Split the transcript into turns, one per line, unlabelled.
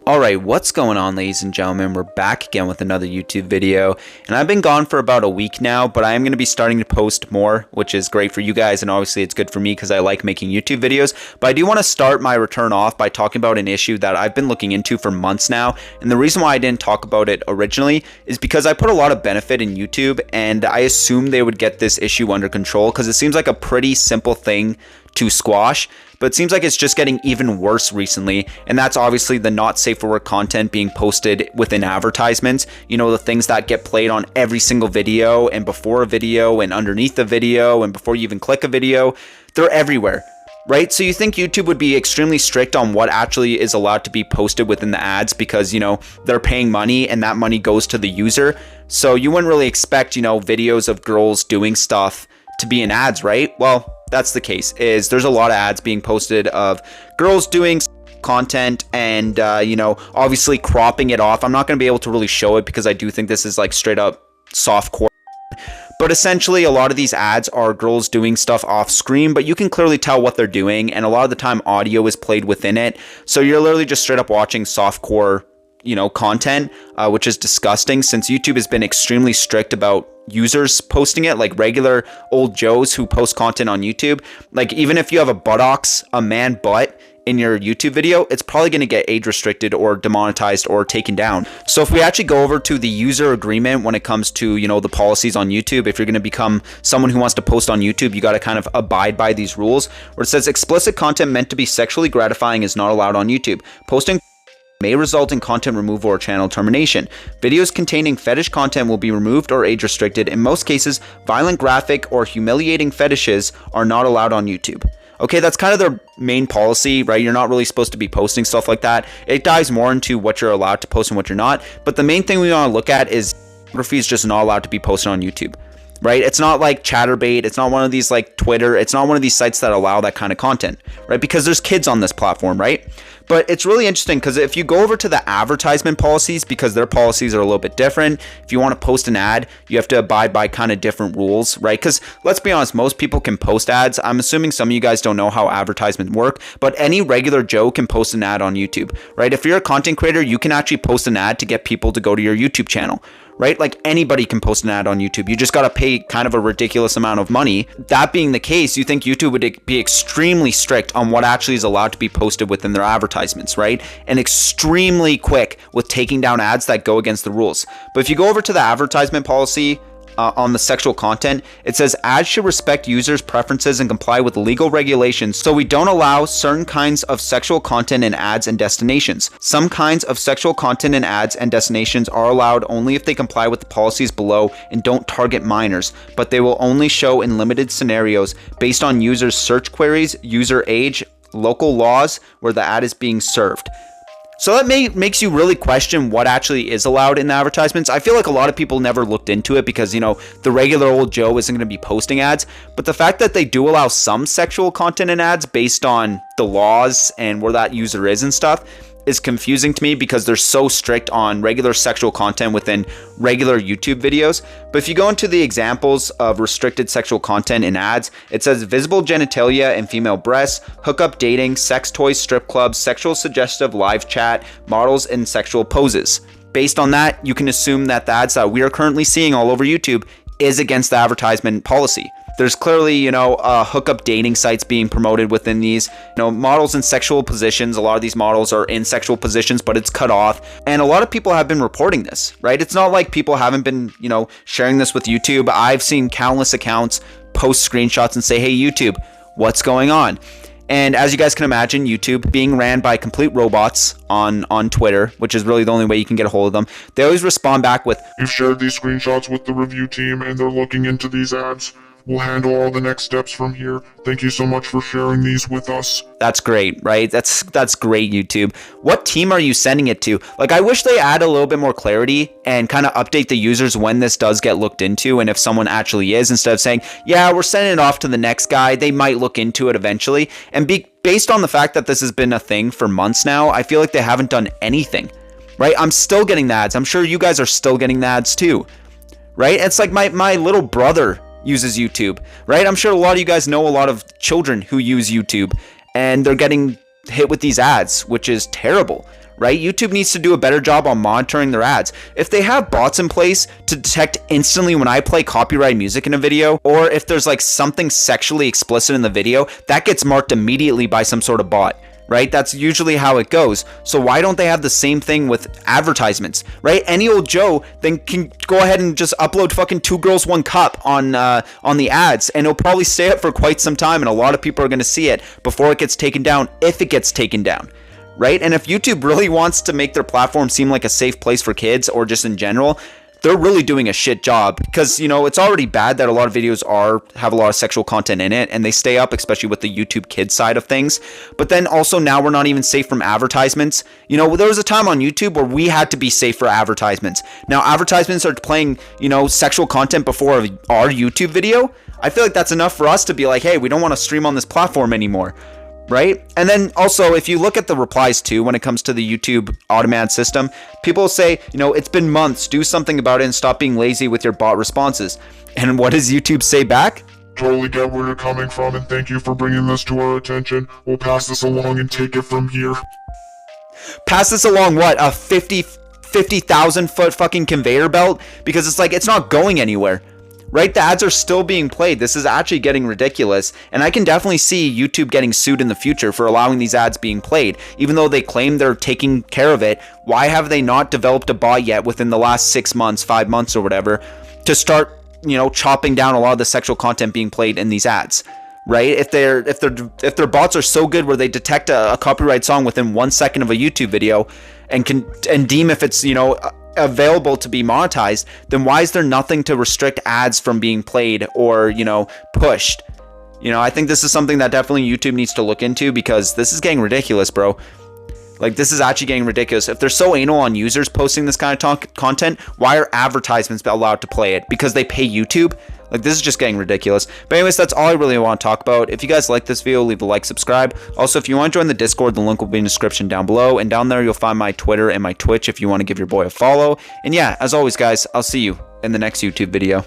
Alright, what's going on, ladies and gentlemen? We're back again with another YouTube video, and I've been gone for about a week now, but I am going to be starting to post more, which is great for you guys, and obviously it's good for me because I like making YouTube videos. But I do want to start my return off by talking about an issue that I've been looking into for months now, and the reason why I didn't talk about it originally is because I put a lot of benefit in YouTube, and I assumed they would get this issue under control because it seems like a pretty simple thing to squash, but it seems like it's just getting even worse recently, and that's obviously the not safe for work content being posted within advertisements. You know, the things that get played on every single video, and before a video, and underneath the video, and before you even click a video. They're everywhere, right? So you think YouTube would be extremely strict on what actually is allowed to be posted within the ads because, you know, they're paying money and that money goes to the user. So you wouldn't really expect, you know, videos of girls doing stuff to be in ads, right? Well, that's the case. Is there's a lot of ads being posted of girls doing content and you know, obviously cropping it off. I'm not going to be able to really show it because I do think this is like straight up softcore, but essentially a lot of these ads are girls doing stuff off screen, but you can clearly tell what they're doing, and a lot of the time audio is played within it, so you're literally just straight up watching softcore, you know, content, which is disgusting since YouTube has been extremely strict about users posting it, like regular old Joes who post content on YouTube. Like, even if you have a man butt in your YouTube video, it's probably going to get age restricted or demonetized or taken down. So if we actually go over to the user agreement when it comes to, you know, the policies on YouTube, if you're going to become someone who wants to post on YouTube, you got to kind of abide by these rules, where it says explicit content meant to be sexually gratifying is not allowed on YouTube. Posting may result in content removal or channel termination. Videos containing fetish content will be removed or age restricted. In most cases, violent, graphic, or humiliating fetishes are not allowed on YouTube. Okay, that's kind of their main policy, right? You're not really supposed to be posting stuff like that. It dives more into what you're allowed to post and what you're not. But the main thing we want to look at is pornography is just not allowed to be posted on YouTube, right? It's not like Chatterbait. It's not one of these like Twitter. It's not one of these sites that allow that kind of content, right? Because there's kids on this platform, right? But it's really interesting because if you go over to the advertisement policies, because their policies are a little bit different, if you want to post an ad, you have to abide by kind of different rules, right? Because let's be honest, most people can post ads. I'm assuming some of you guys don't know how advertisements work, but any regular Joe can post an ad on YouTube, right? If you're a content creator, you can actually post an ad to get people to go to your YouTube channel, right? Like, anybody can post an ad on YouTube. You just got to pay kind of a ridiculous amount of money. That being the case, you think YouTube would be extremely strict on what actually is allowed to be posted within their advertisements, right? And extremely quick with taking down ads that go against the rules. But if you go over to the advertisement policy, on the sexual content, it says ads should respect users' preferences and comply with legal regulations, so we don't allow certain kinds of sexual content in ads and destinations. Some kinds of sexual content in ads and destinations are allowed only if they comply with the policies below and don't target minors, but they will only show in limited scenarios based on users' search queries, user age, local laws where the ad is being served. So that makes you really question what actually is allowed in the advertisements. I feel like a lot of people never looked into it because, you know, the regular old Joe isn't going to be posting ads. But the fact that they do allow some sexual content in ads based on the laws and where that user is and stuff is confusing to me because they're so strict on regular sexual content within regular YouTube videos. But if you go into the examples of restricted sexual content in ads, it says visible genitalia and female breasts, hookup dating, sex toys, strip clubs, sexual suggestive live chat, models in sexual poses. Based on that, you can assume that the ads that we are currently seeing all over YouTube is against the advertisement policy. There's clearly, you know, hookup dating sites being promoted within these, you know, models in sexual positions. A lot of these models are in sexual positions, but it's cut off. And a lot of people have been reporting this, right? It's not like people haven't been, you know, sharing this with YouTube. I've seen countless accounts post screenshots and say, hey, YouTube, what's going on? And as you guys can imagine, YouTube being ran by complete robots on Twitter, which is really the only way you can get a hold of them, they always respond back with,
"You've shared these screenshots with the review team and they're looking into these ads. We'll handle all the next steps from here. Thank you so much for sharing these with us."
That's great, right? That's great, YouTube. What team are you sending it to? Like, I wish they add a little bit more clarity and kind of update the users when this does get looked into and if someone actually is, instead of saying, yeah, we're sending it off to the next guy. They might look into it eventually. And based on the fact that this has been a thing for months now, I feel like they haven't done anything, right? I'm still getting the ads. I'm sure you guys are still getting the ads too, right? It's like my little brother uses YouTube, right? I'm sure a lot of you guys know a lot of children who use YouTube and they're getting hit with these ads, which is terrible, right? YouTube needs to do a better job on monitoring their ads. If they have bots in place to detect instantly when I play copyrighted music in a video, or if there's like something sexually explicit in the video, that gets marked immediately by some sort of bot, right? That's usually how it goes. So why don't they have the same thing with advertisements, right? Any old Joe then can go ahead and just upload fucking 2 Girls 1 Cup on the ads, and it'll probably stay up for quite some time, and a lot of people are going to see it before it gets taken down, if it gets taken down. Right? And if YouTube really wants to make their platform seem like a safe place for kids, or just in general, they're really doing a shit job, because, you know, it's already bad that a lot of videos have a lot of sexual content in it, and they stay up, especially with the YouTube Kids side of things. But then also now we're not even safe from advertisements. You know, there was a time on YouTube where we had to be safe for advertisements. Now advertisements are playing, you know, sexual content before our YouTube video. I feel like that's enough for us to be like, hey, we don't want to stream on this platform anymore. Right? And then also, if you look at the replies too, when it comes to the YouTube automated system, people say, you know, it's been months, do something about it and stop being lazy with your bot responses. And what does YouTube say back?
Totally get where you're coming from, and thank you for bringing this to our attention. We'll pass this along and take it from here.
Pass this along what? A 50,000 foot fucking conveyor belt? Because it's like, it's not going anywhere. Right? The ads are still being played. This is actually getting ridiculous. And I can definitely see YouTube getting sued in the future for allowing these ads being played. Even though they claim they're taking care of it, why have they not developed a bot yet within the last 6 months, 5 months or whatever, to start, you know, chopping down a lot of the sexual content being played in these ads? Right? If their bots are so good where they detect a copyright song within 1 second of a YouTube video and deem if it's, you know, available to be monetized, then why is there nothing to restrict ads from being played or, you know, pushed? You know, I think this is something that definitely YouTube needs to look into, because this is getting ridiculous, bro. Like, this is actually getting ridiculous. If they're so anal on users posting this kind of content, why are advertisements allowed to play it? Because they pay YouTube? Like, this is just getting ridiculous. But anyways, that's all I really want to talk about. If you guys like this video, leave a like, subscribe. Also, if you want to join the Discord, the link will be in the description down below. And down there, you'll find my Twitter and my Twitch if you want to give your boy a follow. And yeah, as always, guys, I'll see you in the next YouTube video.